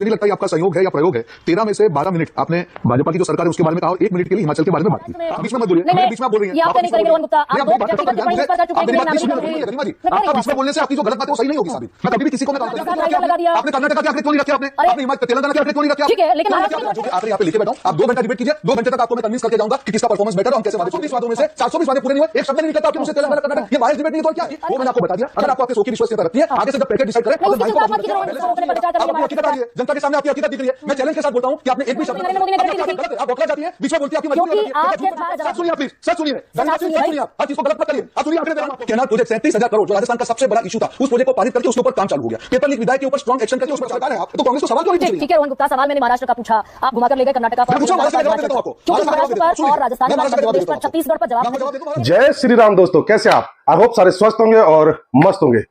नहीं लगता आपका सहयोग है या प्रयोग है। 13 में से 12 मिनट आपने भाजपा की जो सरकार है उसके बारे में कहा और 1 मिनट के लिए हिमाचल के बारे में बात की। आप बीच में मत बोलिए, बीच में बोल रही हैं। आपका बीच में बोलने से आपकी जो गलत बात है वो सही नहीं होगी साबित। मैं कभी भी किसी को मैं आपने कर्नाटक के आंकड़े क्यों नहीं रखे आपने तेलंगाना के आंकड़े क्यों नहीं रखे आंकड़े यहाँ पे लिखे बैठा हूं। आप 2 घंटा डिबेट कीजिए, 2 घंटे तक आपको मैं कन्विंस करके जाऊंगा कि किसका परफॉर्मेंस बेटर है। हम कैसे 420 वादों में से 420 वादे पूरे नहीं हुए, एक शब्द नहीं निकलता आपके मुझसे तेलंगाना कर्नाटक। ये बाहर डिबेट नहीं तो क्या वो मैंने आपको बता दिया। अगर आपको आपके सोच की विश्वसनीयता रखती है आगे से जब पैकेज डिसाइड करें जनता के सामने आपकी हकीकत दिख रही है। मैं चैलेंज के साथ बोलता हूं कि आपने एक भी शब्द आप बकला जाती है, बीच में बोलती है आपकी मजबूरी है। सच सुनिए प्लीज, सच सुनिए, हर चीज को गलत मत करिए। आप सुनिए आंकड़े दे रहा हूं। केनाल प्रोजेक्ट 37,000 करोड़ जो राजस्थान का सबसे बड़ा इशू था, उस प्रोजेक्ट को पारित करके उसके ऊपर काम चालू हो गया। पेपर लीक विधायक के ऊपर स्ट्रांग एक्शन करके उस पर सरकार है। आप तो कांग्रेस को सवाल क्यों नहीं पूछ रही? ठीक है रोहन गुप्ता, सवाल मैंने महाराष्ट्र का पूछा, आप घुमाकर ले गए कर्नाटक का और राजस्थान पर, छत्तीसगढ़ पर जवाब। जय श्री राम दोस्तों, कैसे आप? आई होप सारे स्वस्थ होंगे और मस्त होंगे।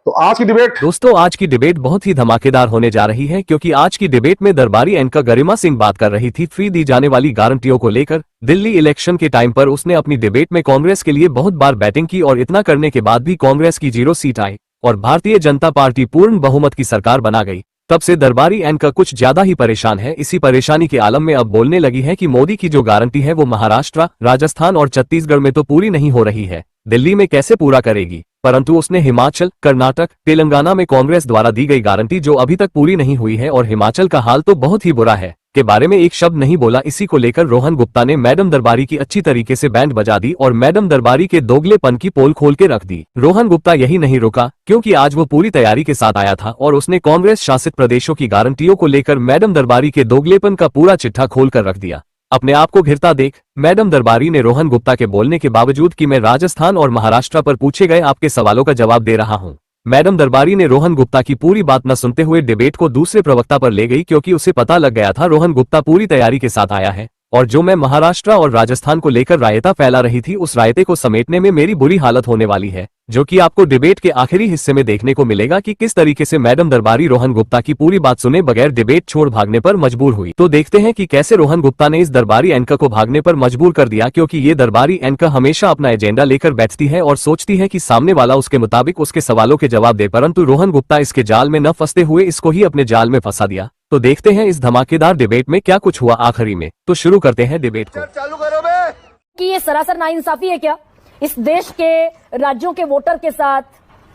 तो आज की डिबेट आज की डिबेट बहुत ही धमाकेदार होने जा रही है, क्योंकि आज की डिबेट में दरबारी एंकर गरिमा सिंह बात कर रही थी फ्री दी जाने वाली गारंटियों को लेकर। दिल्ली इलेक्शन के टाइम पर उसने अपनी डिबेट में कांग्रेस के लिए बहुत बार बैटिंग की और इतना करने के बाद भी कांग्रेस की 0 सीट आई और भारतीय जनता पार्टी पूर्ण बहुमत की सरकार बना गई। तब से दरबारी एंकर कुछ ज्यादा ही परेशान है। इसी परेशानी के आलम में अब बोलने लगी है कि मोदी की जो गारंटी है वो महाराष्ट्र, राजस्थान और छत्तीसगढ़ में तो पूरी नहीं हो रही है, दिल्ली में कैसे पूरा करेगी। परंतु उसने हिमाचल, कर्नाटक, तेलंगाना में कांग्रेस द्वारा दी गई गारंटी जो अभी तक पूरी नहीं हुई है और हिमाचल का हाल तो बहुत ही बुरा है के बारे में एक शब्द नहीं बोला। इसी को लेकर रोहन गुप्ता ने मैडम दरबारी की अच्छी तरीके से बैंड बजा दी और मैडम दरबारी के दोगलेपन की पोल खोल के रख दी। रोहन गुप्ता यही नहीं रुका, क्योंकि आज वो पूरी तैयारी के साथ आया था और उसने कांग्रेस शासित प्रदेशों की गारंटियों को लेकर मैडम दरबारी के दोगलेपन का पूरा चिट्ठा खोल कर रख दिया। अपने आप को घिरता देख मैडम दरबारी ने रोहन गुप्ता के बोलने के बावजूद कि मैं राजस्थान और महाराष्ट्र पर पूछे गए आपके सवालों का जवाब दे रहा हूं। मैडम दरबारी ने रोहन गुप्ता की पूरी बात न सुनते हुए डिबेट को दूसरे प्रवक्ता पर ले गई, क्योंकि उसे पता लग गया था रोहन गुप्ता पूरी तैयारी के साथ आया है और जो मैं महाराष्ट्र और राजस्थान को लेकर रायता फैला रही थी उस रायते को समेटने में मेरी बुरी हालत होने वाली है, जो कि आपको डिबेट के आखिरी हिस्से में देखने को मिलेगा कि किस तरीके से मैडम दरबारी रोहन गुप्ता की पूरी बात सुने बगैर डिबेट छोड़ भागने पर मजबूर हुई। तो देखते हैं कि कैसे रोहन गुप्ता ने इस दरबारी एंकर को भागने पर मजबूर कर दिया, क्योंकि ये दरबारी एंकर हमेशा अपना एजेंडा लेकर बैठती है और सोचती है कि सामने वाला उसके मुताबिक उसके सवालों के जवाब दे, परंतु रोहन गुप्ता इसके जाल में न फंसते हुए इसको ही अपने जाल में फंसा दिया। तो देखते हैं इस धमाकेदार डिबेट में क्या कुछ हुआ आखिरी में। तो शुरू करते हैं डिबेट को। चालू करो बे। कि ये सरासर नाइंसाफी है क्या इस देश के राज्यों के वोटर के साथ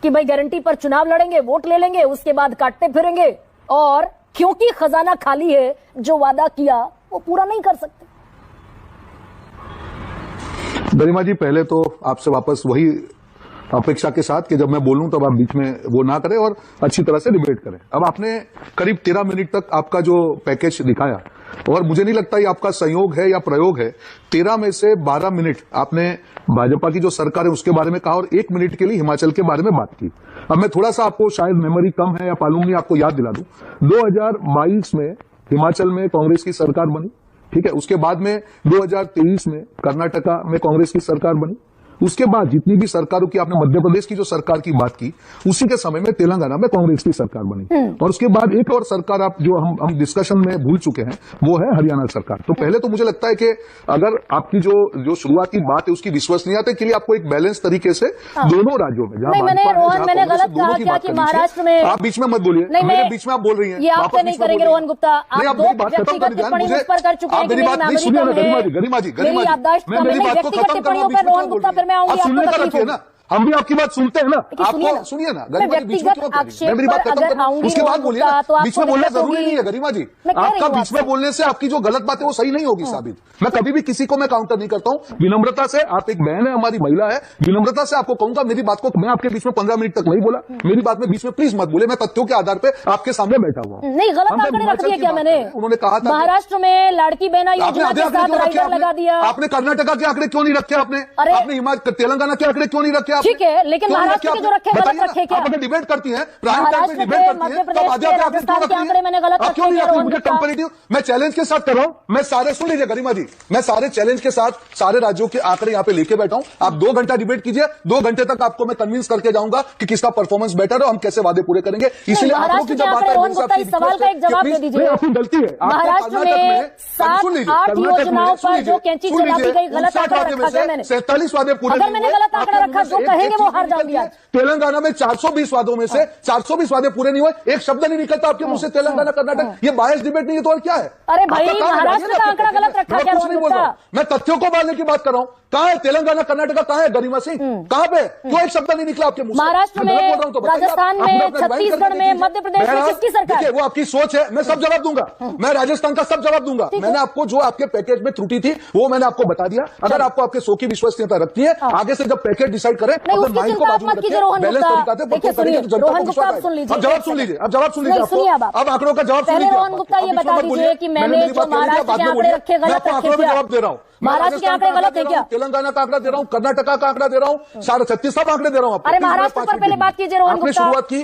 कि भाई गारंटी पर चुनाव लड़ेंगे, वोट ले लेंगे, उसके बाद काटते फिरेंगे और क्योंकि खजाना खाली है जो वादा किया वो पूरा नहीं कर सकते। गरिमा जी, पहले तो आपसे वापस वही अपेक्षा के साथ कि जब मैं बोलूं तब आप बीच में वो ना करें और अच्छी तरह से डिबेट करें। अब आपने करीब 13 मिनट तक आपका जो पैकेज दिखाया और मुझे नहीं लगता ये आपका संयोग है या प्रयोग है। 13 में से 12 मिनट आपने भाजपा की जो सरकार है उसके बारे में कहा और 1 मिनट के लिए हिमाचल के बारे में बात की। अब मैं थोड़ा सा आपको शायद मेमोरी कम है या मालूम नहीं, आपको याद दिला दूं। 2022 में हिमाचल में कांग्रेस की सरकार बनी, ठीक है। उसके बाद में 2023 में कर्नाटका में कांग्रेस की सरकार बनी। उसके बाद जितनी भी सरकारों की आपने मध्य प्रदेश की जो सरकार की बात की, उसी के समय में तेलंगाना में कांग्रेस की सरकार बनी और उसके बाद एक और सरकार आप जो हम डिस्कशन में भूल चुके हैं वो है हरियाणा सरकार। तो पहले तो मुझे लगता है कि अगर आपकी जो शुरुआती बात है उसकी विश्वसनीयता के लिए आपको एक बैलेंस तरीके से दोनों राज्यों में मैंने गलत कहा क्या कि महाराष्ट्र में आप बीच में मत बोलिए, मेरे बीच में आप बोल रही हैं, आप नहीं करेंगे रोहन गुप्ता। आप मेरी बात खत्म कर दीजिए, मेरी बात नहीं सुनिए ना गरिमा जी, मैं मेरी बात को खत्म करना आप सुनने का रखिए ना, हम भी आपकी बात सुनते हैं ना। आपको सुनिए ना गरिमा जी, बीच में क्यों मैं मेरी बात खत्म करना उसके बाद बोलिए ना। बीच में बोलना जरूरी नहीं है गरिमा जी, आपका बीच में बोलने से आपकी जो गलत बात है वो सही नहीं होगी साबित। मैं कभी भी किसी को मैं काउंटर नहीं करता हूं। विनम्रता से, आप एक बहन है, हमारी महिला है, विनम्रता से आपको कहूंगा मेरी बात को, मैं आपके बीच में 15 मिनट तक नहीं बोला, मेरी बात में बीच में प्लीज मत बोले। मैं तथ्यों के आधार पर आपके सामने बैठा हुआ नहीं, गलत आंकड़े रख दिए क्या मैंने? उन्होंने कहा था महाराष्ट्र में लाड़की बहना योजना के साथ राइडर लगा दिया। आपने कर्नाटका के आंकड़े क्यों नहीं रखे? आपने हिमाचल तेलंगाना के आंकड़े क्यों नहीं रखे? ठीक है, लेकिन महाराष्ट्र के जो रखे गलत रखे क्या? आप डिबेट करती हैं, प्राइम टाइम पे डिबेट करती हैं, तो राजस्थान के आंकड़े मैंने गलत रखे। क्यों नहीं रखी? मुझे कंपैरेटिव मैं चैलेंज के साथ कर रहा हूं। मैं सारे सुन लीजिए गरिमा जी, मैं सारे चैलेंज के साथ सारे राज्यों के आंकड़े यहां पे लेके बैठा हूं। आप 2 घंटा डिबेट कीजिए, 2 घंटे तक आपको मैं कन्विंस करके जाऊंगा कि किसका परफॉर्मेंस बेटर है, हम कैसे वादे पूरे करेंगे। इसलिए आंकड़ों की जब बात है इस सवाल का एक जवाब दे दीजिए। आपकी गलती है। महाराष्ट्र में 7-8 योजनाओं पर जो कैंची चला दी गई, गलत आंकड़ा रखा गया मैंने। 47 वादे पूरे, अगर मैंने गलत आंकड़ा रखा जो कहेंगे वो हार जाओगी आज। तेलंगाना में 420 वादों में से 420 वादे पूरे नहीं हुए, एक शब्द नहीं निकलता आपके मुंह से तेलंगाना कर्नाटक। ये बायस डिबेट नहीं है तो और क्या है? अरे भाई, आपका काम है, महाराष्ट्र का आंकड़ा गलत रखा मैं क्या कुछ नहीं बोल रहा हूं, गुप्ता? मैं तथ्यों को मानने की बात कर रहा हूं। कहां है तेलंगाना कर्नाटका, कहां है गरिमा सिंह, कहां पे? क्यों एक शब्द नहीं निकला आपके मुंह से? महाराष्ट्र मैं गलत में, बोल रहा हूं तो बताइए। राजस्थान आप में, अपना अपना divide छत्तीसगढ़ करके में, देखिए। मध्य प्रदेश में बहरहाल, किसकी सरकार? देखिए, वो आपकी सोच है, मैं सब जवाब दूंगा। मैं राजस्थान का सब जवाब दूंगा। मैंने आपको जो आपके पैकेज में त्रुटि थी वो मैंने आपको बता दिया। अगर आपको आपके शो की विश्वसनीयता रखती है, आगे से जब पैकेज डिसाइड करें, नहीं, अपने उसकी माइंड को चिंता बाजू में आप मत कीजिए, रखिए, रोहन बैलेंस गुप्ता। तरीका से देखिए, परफॉर्म करेंगे तो जनता रोहन को गुप्ता, विश्वास आप सुन आएगा। लीजिए, अब जवाब एक सुन सेकंड। लीजिए, अब जवाब सुन नहीं, लीजिए। सुनिए अब आप। अब आंकड़ों का जवाब सुन पहले लीजिए। रोहन गुप्ता ये अब बता मत दीजिए बोलिए, कि मैंने मेरी जो बात कह लीजिए, महाराष्ट्र बाद के में आंकड़े बोलिए। रखे मैं गलत आपको रखे आंकड़ों में क्या? जवाब दे रहा हूं। मैं महाराष्ट्र के राजस्थान आंकड़े का आंकड़ा गलत दे है रहा क्या? हूं, तेलंगाना का आंकड़ा दे रहा हूं, कर्नाटका का आंकड़ा दे रहा हूं, 36 सब आंकड़े दे रहा हूं आपको। अरे महाराष्ट्र पर पहले बात कीजिए रोहन आपने गुप्ता। शुरुआत की।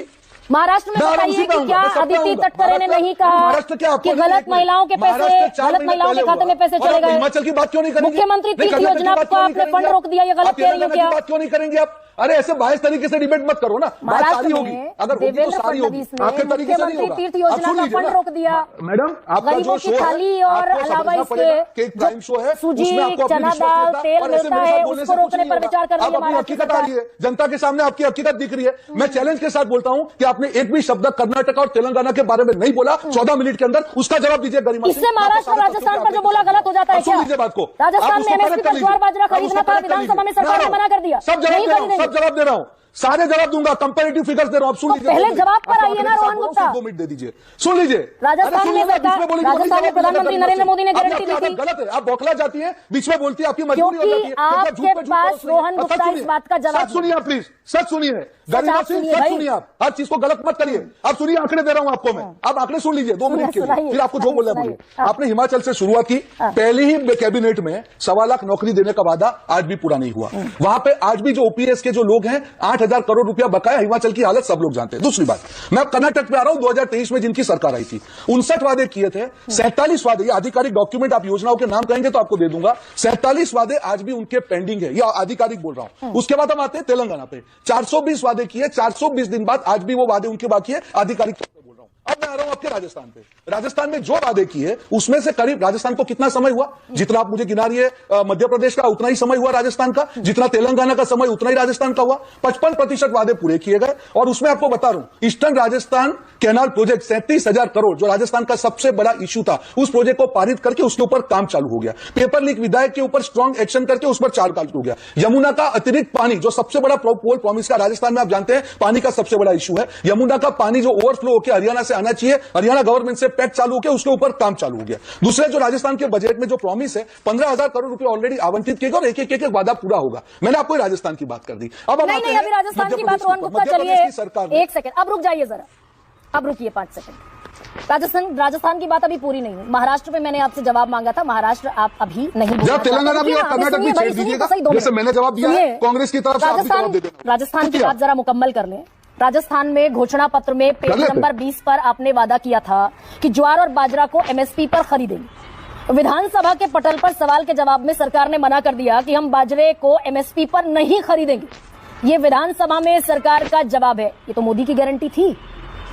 महाराष्ट्र में मैं बताइए उसी पे कि आऊंगा, क्या मैं सब पे अदिति आऊंगा। तटकरे ने नहीं कहा महाराष्ट्र क्या आपको कि नहीं गलत देखना? महिलाओं के पैसे, महाराष्ट्र 4 गलत महीने महिलाओं के पहले खाते में हुआ। पैसे और चले आप गए? हिमाचल की बात क्यों नहीं करेंगे? मुख्यमंत्री नहीं, तीर्थ कर्नाटक की योजना बात को क्यों नहीं आपने करेंगे फंड आप? रोक दिया, ये गलत आप कह रही हो तेलंगाना क्या? की बात क्यों नहीं करेंगे आप? अरे ऐसे बायस तरीके से डिबेट मत करो ना। बात महाराष्ट्र सारी होगी, में अगर होगी तो देवेंद्र सारी होगी, फडणवीस ने आपके तरीके से नहीं मुख्यमंत्री होगा। तीर्थ आप योजना सुन का लीजिए फंड ना। रोक दिया। मैडम, आपका गरीबों जो की शो है, थाली और आपको अलावा समझना इसके पड़ेगा कि एक जो क्राइम शो है, सूजी, उसमें आपको अपनी चना विश्वसनीयता दाल, तेल और ऐसे मिलता मेरे है, साथ बोलने उसको से कुछ रोकने नहीं पर होगा। विचार कर रही है आप अपनी महाराष्ट्र हकीकत आ रही है, जनता के सामने आपकी हकीकत दिख रही है। मैं चैलेंज के साथ बोलता हूं कि आपने एक भी शब्द कर्नाटक और तेलंगाना के बारे में नहीं बोला 14 मिनट के अंदर, उसका जवाब दीजिए गरिमा सिंह। इससे महाराष्ट्र और राजस्थान पर जो बोला गलत हो जाता है अब सुन क्या? लीजिए बात को। राजस्थान आप में उसको एमएसपी correct पर कर ज्वार लीजिए। बाजरा आप खरीदना उसको था, correct कर विधानसभा में लीजिए। सरकार ने मना कर दिया। सब जवाब नहीं दे रहा हूं, खरीदेंगे। सब जवाब दे रहा हूं, सारे जवाब दूंगा, कंपैरेटिव फिगर्स दे रहा हूं। आप सुन तो लीजिए। पहले दो जवाब पर मिनट। आइए ना, आपको रोहन आखिरी गुप्ता। 2 मिनट दे दीजिए, सुन लीजिए। राजस्थान अरे सुन में लीजिए, सरकार- बीच में बोलेगी, राजस्थान में जवाब प्रधानमंत्री दीजिए, नरेंद्र मोदी ने आपकी गारंटी दी आदत थी। गलत है, आप बौखला जाती है, बीच में बोलती है, आपकी मजबूरी हो क्योंकि जाती है। तो आपके झूठ पे झूठ पास बोलती है। रोहन और सच गुप्ता इस सुनिए, बात का जवाब सच सुनिए आप प्लीज, सच सुनिए। गरिमा आप सिंह, सुनिए सच भाई। सुनिए आप, हर चीज को गलत मत करिए। आप सुनिए, आंकड़े दे रहा हूं आपको मैं, आप आंकड़े सुन लीजिए 2 मिनट के लिए, सुनाइए, फिर आपको जो बोलना है बोलिए। सुनाइए। आपने हिमाचल से शुरुआत की, पहले ही कैबिनेट में 1.25 लाख नौकरी देने का वादा आज भी पूरा नहीं हुआ। वहां पे आज भी जो ओपीएस के जो लोग हैं, 8,000 करोड़ रुपया बकाया। हिमाचल की हालत सब लोग जानते हैं। दूसरी बात, मैं कर्नाटक पे आ रहा हूं, 2023 में जिनकी सरकार आई थी, 59 वादे किए थे, 47 वादे, ये आधिकारिक डॉक्यूमेंट, आप योजनाओं के नाम कहेंगे तो आपको दे दूंगा, 47 वादे आज भी उनके पेंडिंग है, या आधिकारिक बोल रहा हूं। उसके बाद हम आते हैं तेलंगाना पे, 420 वादे किए, 420 दिन बाद आज भी वो वादे उनके बाकी है, आधिकारिक तौर पे बोल रहा हूं। अब मैं आ रहा हूं आपके राजस्थान पे। राजस्थान में जो वादे किए उसमें से करीब, राजस्थान को कितना समय हुआ, जितना आप मुझे गिना रही है मध्य प्रदेश का, उतना ही समय हुआ राजस्थान का, जितना तेलंगाना का समय उतना ही राजस्थान का हुआ। 55% वादे पूरे किए गए। और उसमें आपको बता रहा हूं, eastern Rajasthan canal project 37,000 crore, जो राजस्थान का सबसे बड़ा इश्यू था, उस प्रोजेक्ट को पारित करके उसके ऊपर काम चालू हो गया। पेपर लीक विधायक के ऊपर स्ट्रांग एक्शन करके उस पर चार्ज हो गया। यमुना का अतिरिक्त पानी, जो सबसे बड़ा पोल प्रॉमिस का राजस्थान में, आप जानते हैं पानी का सबसे बड़ा इश्यू है, यमुना का पानी जो ओवरफ्लो होकर हरियाणा से आना चाहिए, हरियाणा गवर्नमेंट से पैक्ट चालू होकर उसके ऊपर काम चालू हो गया। दूसरे, जो राजस्थान के बजट में जो प्रॉमिस है, 15,000 करोड़ रुपए ऑलरेडी आवंटित किए गए और एक एक वादा पूरा होगा। मैंने आपको राजस्थान की बात कर दी। अब हम नहीं आते नहीं, हैं अभी राजस्थान मध्य की बात प्रदेश रोहन पर। गुप्ता, मध्य प्रदेश चलिए की सरकार ने- एक सेकंड, अब रुक जाइए जरा, अब रुकिए 5 सेकंड। राजस्थान की बात अभी पूरी नहीं हुई। महाराष्ट्र पे मैंने आपसे जवाब मांगा था, महाराष्ट्र आप अभी नहीं बोलना जब तेलंगाना चाहते। भी और सुनिए, कर्नाटक भी सुनिए भाई, छेड़ सुनिए दीजिएगा, तो सही, 2 जैसे मिनट। मैंने जवाब दिया है, सुनिए, कांग्रेस की तरफ से आप भी जवाब दे देना। राजस्थान की शुक्रिया। बात जरा मुकम्मल कर लें। राजस्थान में घोषणा पत्र में पेज गलत है। नंबर 20 पर आपने वादा किया था कि ज्वार और बाजरा को एमएसपी पर खरीदेंगे। विधानसभा के पटल पर सवाल के जवाब में सरकार ने मना कर दिया कि हम बाजरे को एमएसपी पर नहीं खरीदेंगे। ये विधानसभा में सरकार का जवाब है। ये तो मोदी की गारंटी थी।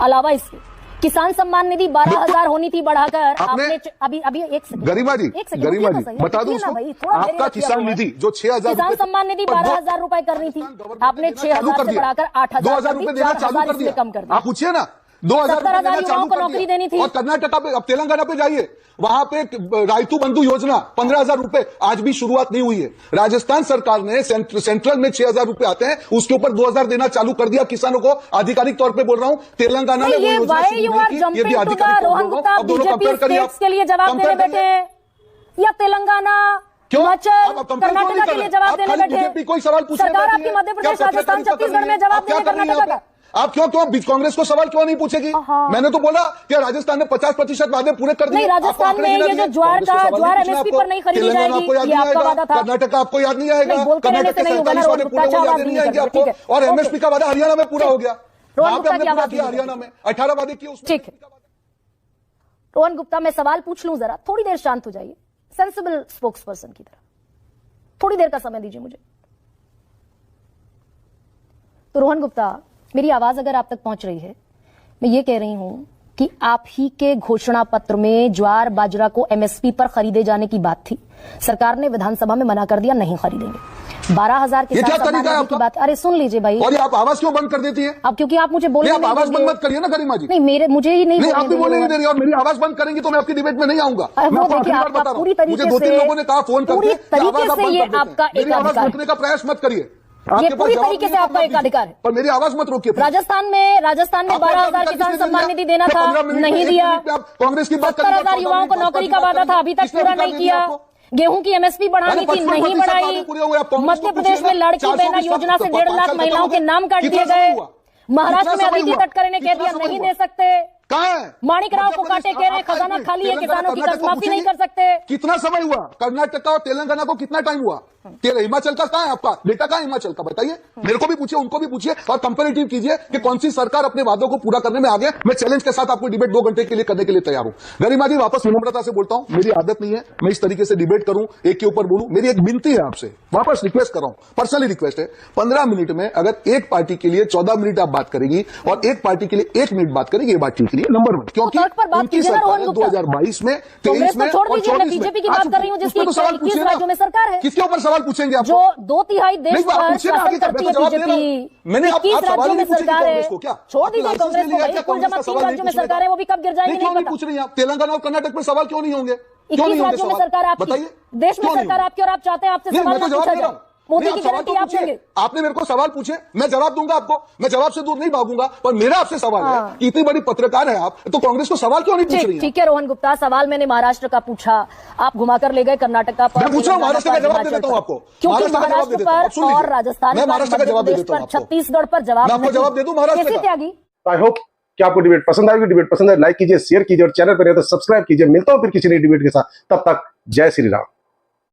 अलावा इसके किसान सम्मान निधि 12,000 होनी थी, बढ़ाकर आपने अभी एक सेकंड, गरिमा जी, एक सेकंड, गरिमा रुकिए जी, ना, बता दूं रुकिए ना उसको, भाई, थोड़ा आपका धैर्य किसान रखिए। निधि जो 6,000 किसान सम्मान निधि 12,000 रुपए करनी थी, आपने 6,000 से बढ़ाकर 8,000 2,000 रुपए देना चालू कर दिया। कम कर दिया। आप पूछिए ना, 2,000 रुपए 70,000 देना चालू युवाओं को कर नौकरी दिया। देनी थी। और कर्नाटका पे, अब तेलंगाना पे जाइए, वहां पे रायतू बंधु योजना 15,000 रुपए, आज भी शुरुआत नहीं हुई है। राजस्थान सरकार ने सेंट्रल में 6,000 रुपए आते हैं, उसके ऊपर 2,000 देना चालू कर दिया किसानों को। आधिकारिक तौर पे बोल रहा हूं, तेलंगाना ने वो ये योजना वाई शुरू यू नहीं आर की, ये जंपिंग भी टू द आधिकारिक तौर पे रोहन बोल गुप्ता, रहा हूं। अब दोनों बीजेपी कंपेयर करिए आप। स्टेट्स के लिए जवाब देने कंपेयर बैठे करिए। हैं या तेलंगाना, क्यों? हिमाचल, आप कंपेयर क्यों नहीं कर्नाटका कर के लिए रहे? जवाब आप देने खाली बैठे बीजेपी कोई सवाल पूछने सरकार बैठी आपकी है। मध्य प्रदेश, क्या राजस्थान, पत्रकारिता कर छत्तीसगढ़ रही में है? जवाब आप क्या देने कर रही हैं कर्नाटका यहाँ का। पे? आप क्यों बीच कांग्रेस को सवाल क्यों नहीं पूछेगी? मैंने तो बोला कि राजस्थान ने 50% वादे पूरे कर दिए। नहीं, राजस्थान आपको आंकड़े में गिना ये दिए। जो ज्वार कांग्रेस को का सवाल ज्वार नहीं पूछना एमएसपी आपको। पर नहीं खरीदी तेलंगाना जाएगी, आपको याद ये नहीं आपका आएगा, वादा था। कर्नाटक आपको याद नहीं आएगा, नहीं, बोलते रहने कर्नाटक से के नहीं होगा ना, 47 वादे रोहन पूरे गुप्ता, वो याद अच्छा नहीं आवाज आएंगे नहीं आपको। करते, और ठीक है। एमएसपी का वादा हरियाणा में पूरा हो गया, रोहन वहां पे गुप्ता हमने की पूरा आवाज किया नहीं हरियाणा में, 18 वादे किए उसमें। ठीक है। रोहन गुप्ता, मैं सवाल पूछ लूं जरा, थोड़ी देर शांत हो जाइए, सेंसिबल स्पोक्स पर्सन की तरह, थोड़ी देर का समय दीजिए मुझे। तो रोहन गुप्ता, मेरी आवाज अगर आप तक पहुंच रही है, मैं ये कह रही हूं कि आप ही के घोषणा पत्र में ज्वार बाजरा को एमएसपी पर खरीदे जाने की बात थी। सरकार ने विधानसभा में मना कर दिया, नहीं खरीदेंगे। 12,000 ये क्या तरीका है की आपका? बात। अरे सुन लीजिए भाई। और ये आप आवाज क्यों बंद कर देती है? अब क्योंकि आप मुझे बोलने आप नहीं आवाज देंगे। बंद मत करिए ना गरिमा जी। नहीं, मुझे ही नहीं आप भी बोलने नहीं देंगे। दे रही और मेरी आवाज बंद करेंगी तो मैं आपकी डिबेट में नहीं आऊंगा। वो मैं आपको देखिए, आखिरी बार आपका बता रहा हूं। पूरी तरीके मुझे 2-3 से- लोगों ने कहा फोन पूरी करके कि आवाज तरीके आप से बंद ये कर देते हैं। आपका एक मेरी आवाज अधिकार है। रोकने का प्रयास मत करिए। ये आपके पास पूरी जवाब तरीके नहीं से है, आपका आप एक अधिकार है। पर मेरी आवाज मत रोकिए। राजस्थान में आपको 12,000 किसने किसान दिया? सम्मान निधि देना मैं था, 15 मिनट नहीं में, दिया। 1 मिनट में आप कांग्रेस की बात 70,000 युवाओं को नौकरी का वादा था, अभी तक पूरा नहीं किया। गेहूं की एमएसपी बढ़ानी थी, नहीं बढ़ाई। मध्य प्रदेश में लड़की बहना योजना से 1.5 लाख महिलाओं के नाम काट दिए गए। महाराष्ट्र में अदिति तटकरे ने कह दिया नहीं दे सकते। कहाँ है? माणिक राव को काटे कह रहे खजाना खाली है, किसानों की कर्ज माफी नहीं कर सकते। कितना समय हुआ? कर्नाटक का और तेलंगाना को कितना टाइम हुआ? हिमाचल का कहाँ है आपका डेटा? कहाँ है हिमाचल का? बताइए, मेरे को भी पूछिए, उनको भी पूछिए और कंपैरेटिव कीजिए कि कौन सी सरकार अपने वादों को पूरा करने में आगे। मैं चैलेंज के साथ आपको डिबेट 2 घंटे के लिए करने के लिए तैयार हूं। गरिमा जी, वापस विनम्रता से बोलता हूं, मेरी आदत नहीं है मैं इस तरीके से डिबेट करूं, एक के ऊपर बोलूं। मेरी एक विनती है आपसे, वापस रिक्वेस्ट कर रहा हूं, पर्सनली रिक्वेस्ट है। 15 मिनट में अगर एक पार्टी के लिए 14 मिनट आप बात करेगी और एक पार्टी के लिए 1 मिनट बात करेगी, ये बात ठीक नहीं है। नंबर 1, क्योंकि तर्क पर बात उनकी कीजिए ना, सरकार रोहन गुप्ता। 2022 में, कांग्रेस 23 को में छोड़ और दीजिए, मैं 24 में। बीजेपी की बात कर रही हूं, जिसकी उसमें तो सवाल 21 पूछिए ना। राज्यों में सरकार है। किसके ऊपर सवाल पूछेंगे आप? जो 2/3 देश नहीं, आप पर पूछिए ना, शासन आगे का, करती मैं है तो जवाब दे रहा हूं। बीजेपी। मैंने आप 21 सवाल राज्यों ही में नहीं पूछे सरकार है। कांग्रेस को क्या? छोड़ आपके दीजिए लाइसेंस कांग्रेस नहीं को लिया भाई, क्या? कुल जमा कांग्रेस का 3 सवाल राज्यों में नहीं पूछने सरकार का? है, वो भी कब गिर जाएंगे क्यों नहीं नहीं पता। पूछ रही आप? तेलंगाना और कर्नाटक में सवाल क्यों नहीं होंगे? 21 राज्यों में सरकार आपकी, बताइए, देश में क्यों नहीं सरकार होंगे? आपकी और आप चाहते हैं आपसे नहीं, सवाल मैं तो ना जवाब पूछा दे रहा जाए। हूं। मोदी नहीं, की आप सवाल गारंटी तो आप पूछिए। देंगे। आपने मेरे को सवाल पूछे, मैं जवाब दूंगा आपको, मैं जवाब से दूर नहीं भागूंगा। पर मेरा आपसे सवाल है कि इतनी बड़ी पत्रकार है आप, तो कांग्रेस को सवाल क्यों नहीं पूछ रही है? ठीक है रोहन गुप्ता, सवाल मैंने महाराष्ट्र का पूछा, आप घुमाकर ले गए कर्नाटक का। मैं पूछ रहा हूं, महाराष्ट्र का जवाब दे देता हूं आपको। क्योंकि महाराष्ट्र का जवाब दे महाराष्ट्र देता हूं, आप पर सुन लीजिए। और राजस्थान मैं महाराष्ट्र का जवाब दे देता हूं आपको। छत्तीसगढ़ पर जवाब मैं आपको जवाब दे दूं महाराष्ट्र कैसे का। त्यागी? आई होप कि आपको डिबेट पसंद आएगी। डिबेट पसंद है लाइक कीजिए, शेयर कीजिए और चैनल पर तो सब्सक्राइब कीजिए। मिलता हूं फिर किसी नई डिबेट के साथ, तब तक जय श्री राम।